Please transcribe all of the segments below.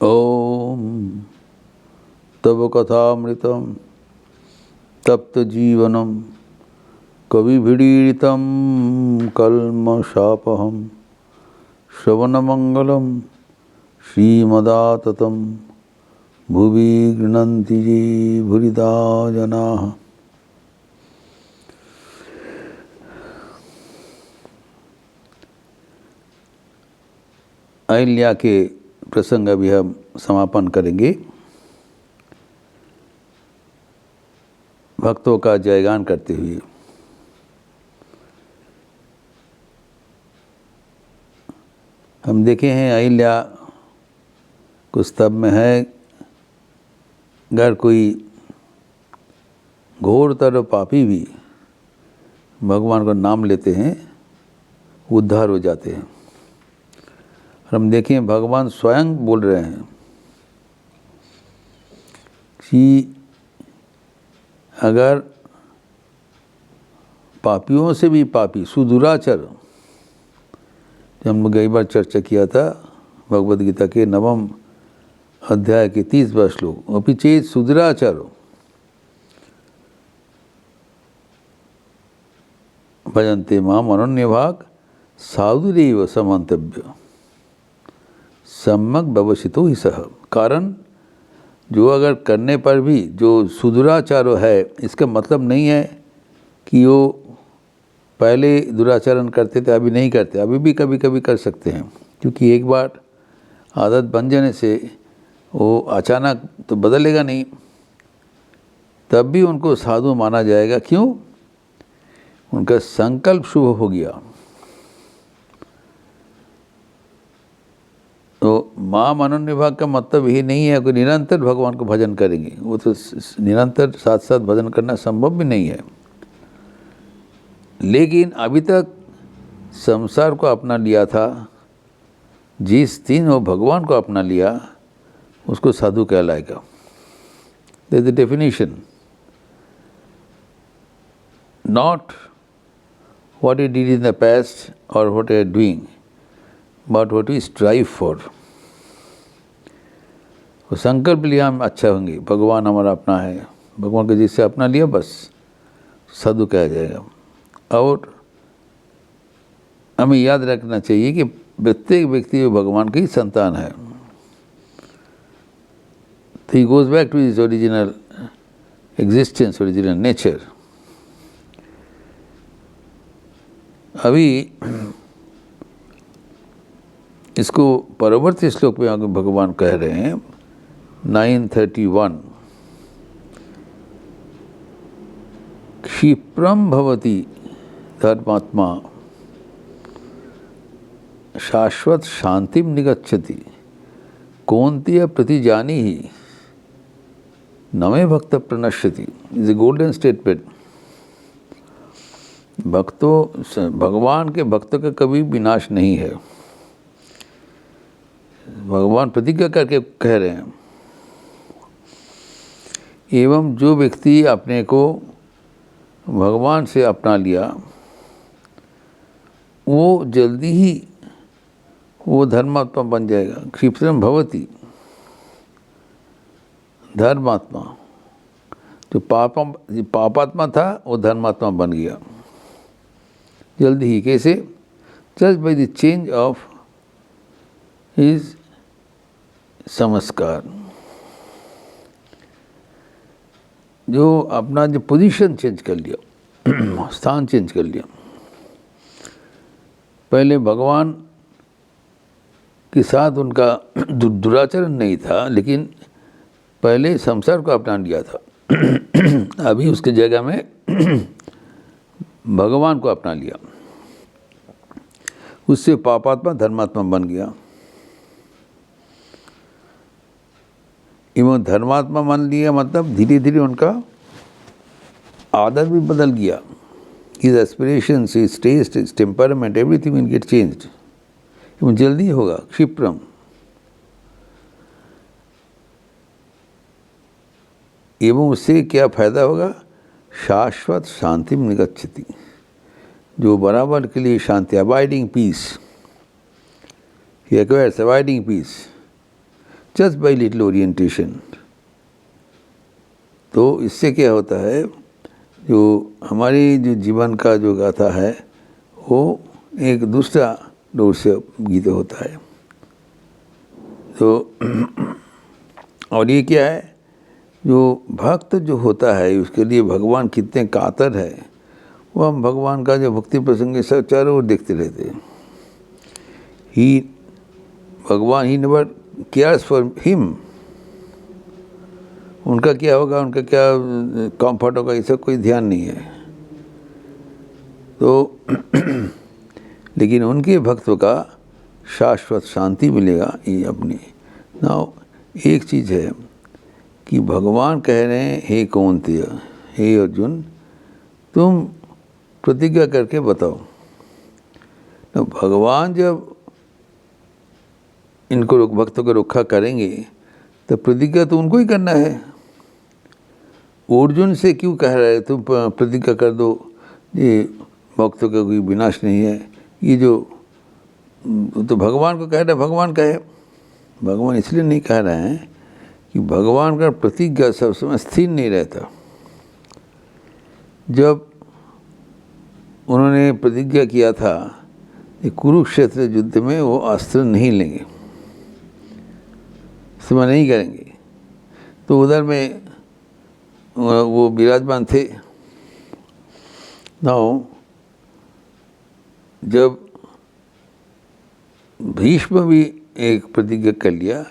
ओम तव कथामृतम तप्त जीवनम कविभिडीडितं कल्मषापहं श्रवणमंगलम श्रीमदाततं भुवि गृह्णन्ति ये भूरिदा जनाः। अहिल्या के प्रसंग अभी हम समापन करेंगे। भक्तों का जयगान करते हुए हम देखे हैं अहिल्या को स्तब में है, अगर कोई घोरतर पापी भी भगवान का नाम लेते हैं उद्धार हो जाते हैं। और हम देखें भगवान स्वयं बोल रहे हैं कि अगर पापियों से भी पापी सुदुराचर, जब हम कई बार चर्चा किया था भगवद गीता के 9वें अध्याय के 30वें श्लोक, अपि चेत सुदुराचर भजन्ते माम अनन्यभाग साधुरेव समन्तव्य सम्यक व्यवसितो ही सह। कारण जो अगर करने पर भी जो सुदुराचारो है, इसका मतलब नहीं है कि वो पहले दुराचरण करते थे अभी नहीं करते, अभी भी कभी कभी कर सकते हैं, क्योंकि एक बार आदत बन जाने से वो अचानक तो बदलेगा नहीं, तब भी उनको साधु माना जाएगा। क्यों? उनका संकल्प शुभ हो गया। तो माम अनन्य भाग का मतलब यही नहीं है कि निरंतर भगवान को भजन करेंगे, वो तो निरंतर साथ साथ भजन करना संभव भी नहीं है। लेकिन अभी तक संसार को अपना लिया था, जिस दिन वो भगवान को अपना लिया उसको साधु कहलाएगा। That is the definition, not what he did in the past और what he are doing, but what we strive for. वो संकल्प लिया हम अच्छा होंगे, भगवान हमारा अपना है, भगवान को जिससे अपना लिया बस साधु कहा जाएगा। और हमें याद रखना चाहिए कि प्रत्येक व्यक्ति भगवान की संतान है। तो he goes back to his original existence, original nature. अभी इसको परवर्ती श्लोक में आगे भगवान कह रहे हैं 931, क्षिप्रम भवति धर्मात्मा शाश्वत शांतिम निगच्छति कौन्तेय प्रतिजानी ही नमे भक्त प्रणश्यति। Is a golden statement. भक्तों, भगवान के भक्तों का कभी विनाश नहीं है। भगवान प्रतिज्ञा करके कह रहे हैं, एवं जो व्यक्ति अपने को भगवान से अपना लिया वो जल्दी ही वो धर्मात्मा बन जाएगा। क्षिप्रम भवति, धर्मात्मा, जो पापात्मा था वो धर्मात्मा बन गया जल्दी ही। कैसे? Just by the change of his संस्कार, जो अपना जो पोजीशन चेंज कर लिया, स्थान चेंज कर लिया। पहले भगवान के साथ उनका दुराचरण नहीं था, लेकिन पहले संसार को अपना लिया था। अभी उसके जगह में भगवान को अपना लिया, उससे पापात्मा धर्मात्मा बन गया। एवं धर्मात्मा मान लिया मतलब धीरे धीरे उनका आदत भी बदल गया। His aspirations, his taste, his temperament, everything will get changed. एवं जल्दी होगा। क्षिप्रम, एवं उससे क्या फायदा होगा? शाश्वत शांति में निगच्छति, जो बराबर के लिए शांति, abiding peace, he acquires abiding peace. Just by little orientation. तो इससे क्या होता है, जो हमारी जो जीवन का जो गाथा है वो एक दूसरा दौर से गीत होता है। तो और ये क्या है, जो भक्त जो होता है उसके लिए भगवान कितने कातर है, वो हम भगवान का जो भक्ति प्रसंग सब चारों ओर देखते रहते हैं। भगवान he never cares for him, उनका क्या होगा, उनका क्या कंफर्ट होगा, ये सब कोई ध्यान नहीं है। तो लेकिन उनके भक्तों का शाश्वत शांति मिलेगा ये अपनी। नाउ एक चीज़ है कि भगवान कह रहे हैं, हे कौन्तेय, हे अर्जुन, तुम प्रतिज्ञा करके बताओ। तो भगवान जब इनको भक्तों को रक्षा करेंगे तो प्रतिज्ञा तो उनको ही करना है। अर्जुन से क्यों कह रहे हैं तुम प्रतिज्ञा कर दो, ये भक्तों का कोई विनाश नहीं है, ये जो तो भगवान को कह रहे, भगवान कहे। भगवान इसलिए नहीं कह रहे हैं कि भगवान का प्रतिज्ञा सब समय स्थिर नहीं रहता। जब उन्होंने प्रतिज्ञा किया था कि कुरुक्षेत्र युद्ध में वो अस्त्र नहीं लेंगे, इस्तेमाल नहीं करेंगे, तो उधर में वो विराजमान थे। नाउ जब भीष्म भी एक प्रतिज्ञा कर लिया,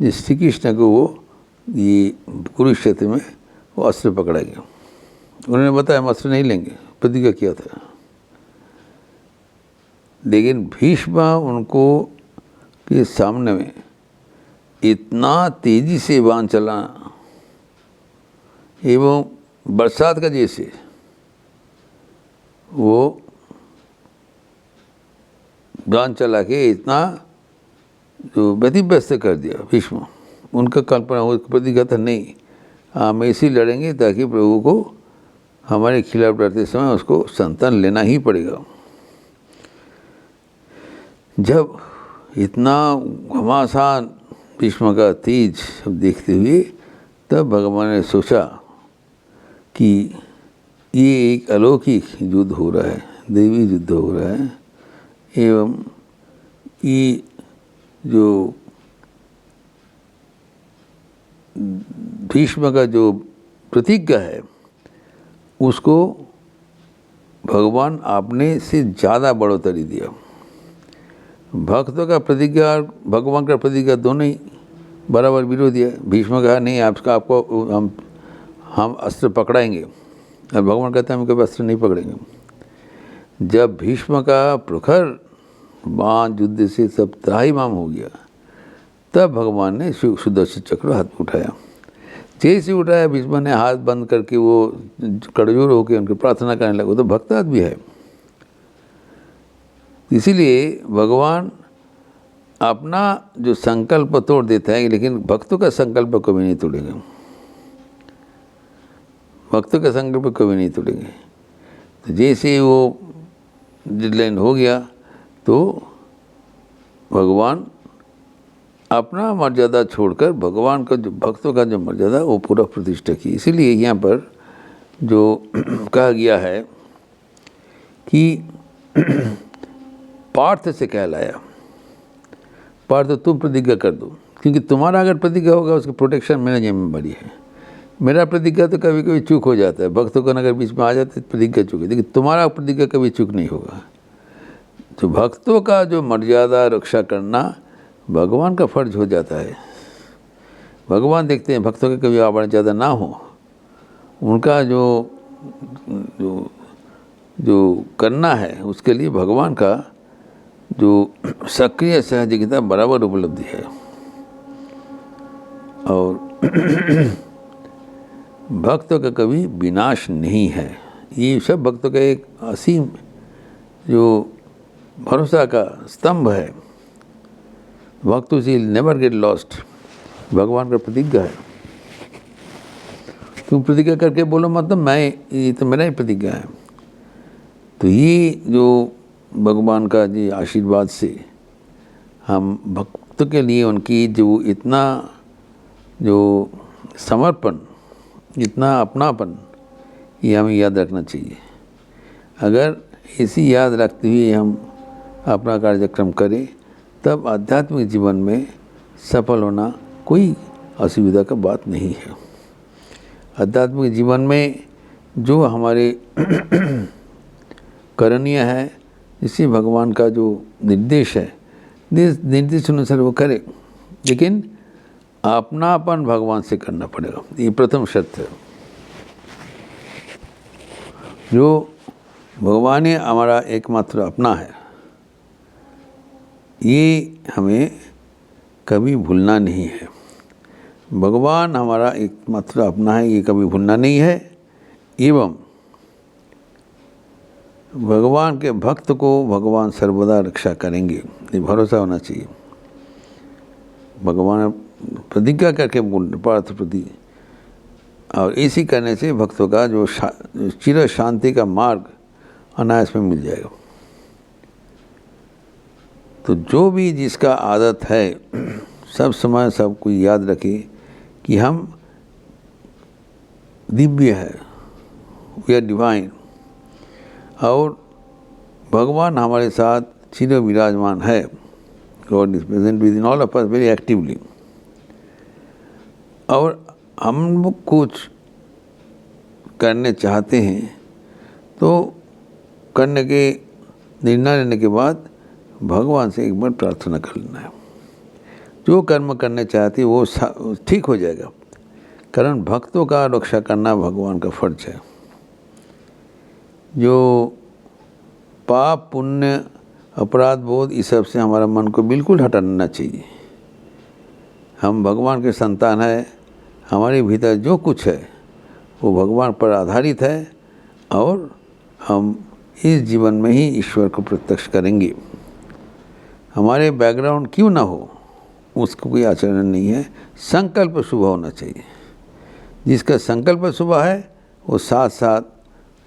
जिस श्री कृष्ण को वो ये कुरुक्षेत्र में वो अस्त्र पकड़ाएंगे, उन्होंने बताया हम अस्त्र नहीं लेंगे, प्रतिज्ञा किया था। लेकिन भीष्म उनको के सामने में इतना तेजी से बाण चलाना एवं बरसात का जैसे वो बाण चला के इतना जो व्यतिव्यस्त कर दिया भीष्म। उनका कल्पना हो प्रतिज्ञा था नहीं, हम ऐसे ही लड़ेंगे ताकि प्रभु को हमारे खिलाफ लड़ते समय उसको संतान लेना ही पड़ेगा। जब इतना घमासान भीष्म का तेज देखते हुए, तब भगवान ने सोचा कि ये एक अलौकिक युद्ध हो रहा है, दैवी युद्ध हो रहा है, एवं ये जो भीष्म का जो प्रतिज्ञा है उसको भगवान आपने से ज़्यादा बढ़ोतरी दिया। भक्तों का प्रतिज्ञा और भगवान का प्रतिज्ञा दोनों ही बराबर विरोधी है। भीष्म कहा नहीं, आपको हम अस्त्र पकड़ाएंगे, और भगवान कहते हैं हम कभी अस्त्र नहीं पकड़ेंगे। जब भीष्म का प्रखर बाण युद्ध से सब त्राहिमाम हो गया, तब भगवान ने सुदर्शन चक्र हाथ में उठाया। जैसे उठाया, भीष्म ने हाथ बंद करके वो कड़जोर होकर उनकी प्रार्थना करने लगा। तो भक्त आदमी है, इसीलिए भगवान अपना जो संकल्प तोड़ देता है, लेकिन भक्तों का संकल्प कभी नहीं तोड़ेंगे। भक्तों का संकल्प कभी नहीं तोड़ेंगे। तो जैसे वो डेडलाइन हो गया, तो भगवान अपना मर्यादा छोड़कर भगवान का जो भक्तों का जो मर्यादा वो पूरा प्रतिष्ठा की। इसीलिए यहाँ पर जो कहा गया है कि पार्थ से कहलाया, पार्थ तुम प्रतिज्ञा कर दो, क्योंकि तुम्हारा अगर प्रतिज्ञा होगा उसकी प्रोटेक्शन मेरा जिम्मेदारी है। मेरा प्रतिज्ञा तो कभी कभी चूक हो जाता है, भक्तों का अगर बीच में आ जाते प्रतिज्ञा चूक है, लेकिन तुम्हारा प्रतिज्ञा कभी चूक नहीं होगा। तो भक्तों का जो मर्यादा रक्षा करना भगवान का फर्ज हो जाता है। भगवान देखते हैं भक्तों का कभी आवरण ज़्यादा ना हो, उनका जो जो जो करना है उसके लिए भगवान का जो सक्रिय सहयोगिता बराबर उपलब्धि है। और भक्तों का कभी विनाश नहीं है। ये सब भक्तों का एक असीम जो भरोसा का स्तंभ है। भक्त विल नेवर गेट लॉस्ट, भगवान का प्रतिज्ञा है। तुम प्रतिज्ञा करके बोलो मतलब मैं, ये तो मेरा ही प्रतिज्ञा है। तो ये जो भगवान का जी आशीर्वाद से हम भक्तों के लिए उनकी जो इतना जो समर्पण, इतना अपनापन, ये हमें याद रखना चाहिए। अगर इसी याद रखते हुए हम अपना कार्यक्रम करें तब आध्यात्मिक जीवन में सफल होना कोई असुविधा का बात नहीं है। आध्यात्मिक जीवन में जो हमारे करणीय है, इसी भगवान का जो निर्देश है, निर्देश अनुसार वो करे, लेकिन अपनापन भगवान से करना पड़ेगा। ये प्रथम शर्त है। जो भगवान ही हमारा एकमात्र अपना है, ये हमें कभी भूलना नहीं है। भगवान हमारा एकमात्र अपना है, ये कभी भूलना नहीं है। एवं भगवान के भक्त को भगवान सर्वदा रक्षा करेंगे, ये भरोसा होना चाहिए। भगवान प्रतिज्ञा करके बोल पार्थ प्रति, और इसी करने से भक्तों का जो चिर शांति का मार्ग अनायास में मिल जाएगा। तो जो भी जिसका आदत है, सब समय सबको याद रखे कि हम दिव्य है, वी आर डिवाइन, और भगवान हमारे साथ चिर विराजमान है। God is present with in all of us very actively. और हम कुछ करने चाहते हैं तो करने के निर्णय लेने के बाद भगवान से एक बार प्रार्थना कर लेना है। जो कर्म करने चाहते वो ठीक हो जाएगा, कारण भक्तों का रक्षा करना भगवान का फर्ज है। जो पाप पुण्य अपराध बोध इस सब से हमारा मन को बिल्कुल हटाना चाहिए। हम भगवान के संतान हैं, हमारे भीतर जो कुछ है वो भगवान पर आधारित है, और हम इस जीवन में ही ईश्वर को प्रत्यक्ष करेंगे। हमारे बैकग्राउंड क्यों ना हो, उसको कोई आचरण नहीं है। संकल्प शुभ होना चाहिए। जिसका संकल्प शुभ है वो साथ साथ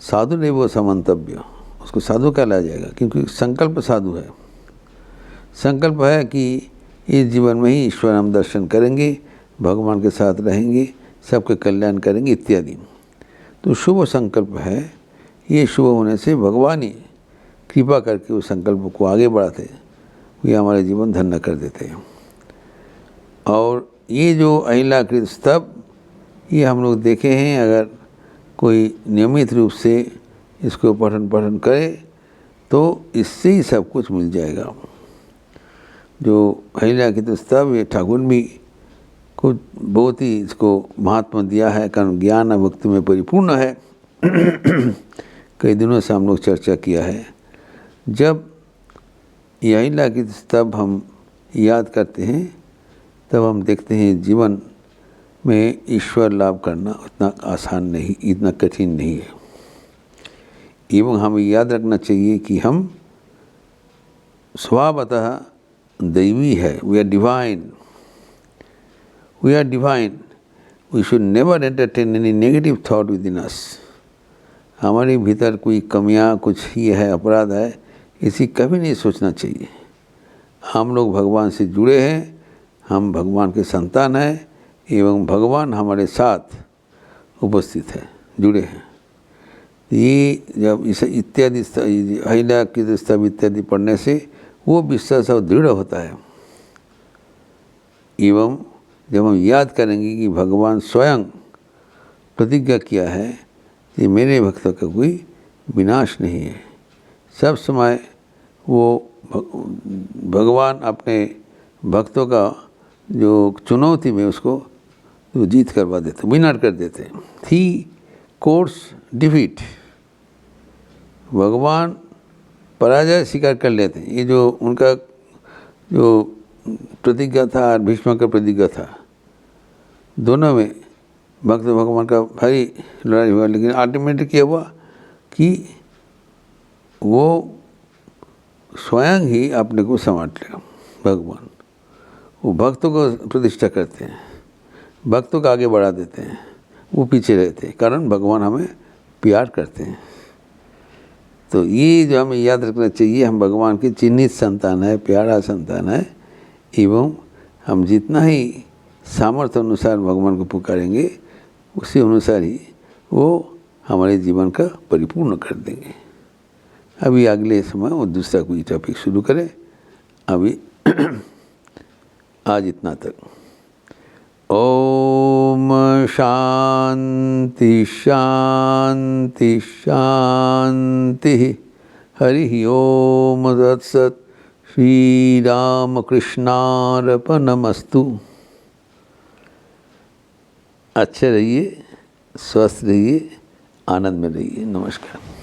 साधु नहीं, वो समंतव्य, उसको साधु कहलाया जाएगा, क्योंकि संकल्प साधु है। संकल्प है कि इस जीवन में ही ईश्वर हम दर्शन करेंगे, भगवान के साथ रहेंगे, सबके कल्याण करेंगे इत्यादि। तो शुभ संकल्प है। ये शुभ होने से भगवान ही कृपा करके उस संकल्प को आगे बढ़ाते, ये हमारे जीवन धन्य कर देते हैं। और ये जो अहिलाकृत स्तव, ये हम लोग देखे हैं। अगर कोई नियमित रूप से इसको पठन करे तो इससे ही सब कुछ मिल जाएगा। जो अहिलाकृत स्तव, ये ठाकुर भी कुछ बहुत ही इसको महात्मा दिया है, कारण ज्ञान और भक्ति में परिपूर्ण है। कई दिनों से हम लोग चर्चा किया है। जब यही अहिलाकृत स्तव हम याद करते हैं तब हम देखते हैं जीवन में ईश्वर लाभ करना उतना आसान नहीं, इतना कठिन नहीं है। एवं हमें याद रखना चाहिए कि हम स्वभावतः दैवी है। We are divine, we are divine. We should never entertain any negative thought within us. हमारे भीतर कोई कमियां, कुछ ये है, अपराध है, इसी कभी नहीं सोचना चाहिए। हम लोग भगवान से जुड़े हैं, हम भगवान के संतान हैं, एवं भगवान हमारे साथ उपस्थित है, जुड़े हैं। ये जब इस इत्यादि अहिलाकृत स्तव इत्यादि पढ़ने से वो विश्वास और दृढ़ होता है। एवं जब हम याद करेंगे कि भगवान स्वयं प्रतिज्ञा किया है कि मेरे भक्तों का कोई विनाश नहीं है, सब समय वो भगवान अपने भक्तों का जो चुनौती में उसको तो जीत करवा देते, विनर कर देते। थी कोर्स डिफीट, भगवान पराजय स्वीकार कर लेते हैं। ये जो उनका जो प्रतिज्ञा था और भीष्म का प्रतिज्ञा था, दोनों में भक्त भगवान का भारी लड़ाई हुआ, लेकिन अल्टीमेटली क्या हुआ कि वो स्वयं ही अपने को संभाट लिया। भगवान वो भक्तों को प्रतिष्ठा करते हैं, भक्तों को आगे बढ़ा देते हैं, वो पीछे रहते हैं, कारण भगवान हमें प्यार करते हैं। तो ये जो हमें याद रखना चाहिए, हम भगवान के चिन्हित संतान है, प्यारा संतान है। एवं हम जितना ही सामर्थ्य अनुसार भगवान को पुकारेंगे उसी अनुसार ही वो हमारे जीवन का परिपूर्ण कर देंगे। अभी अगले समय वो दूसरा कोई टॉपिक शुरू करें। अभी आज इतना तक। ओम शांति शांति शांति। हरि ओम तत्सत्। श्री राम कृष्णार्पणमस्तु। अच्छे रहिए, स्वस्थ रहिए, आनंद में रहिए। नमस्कार।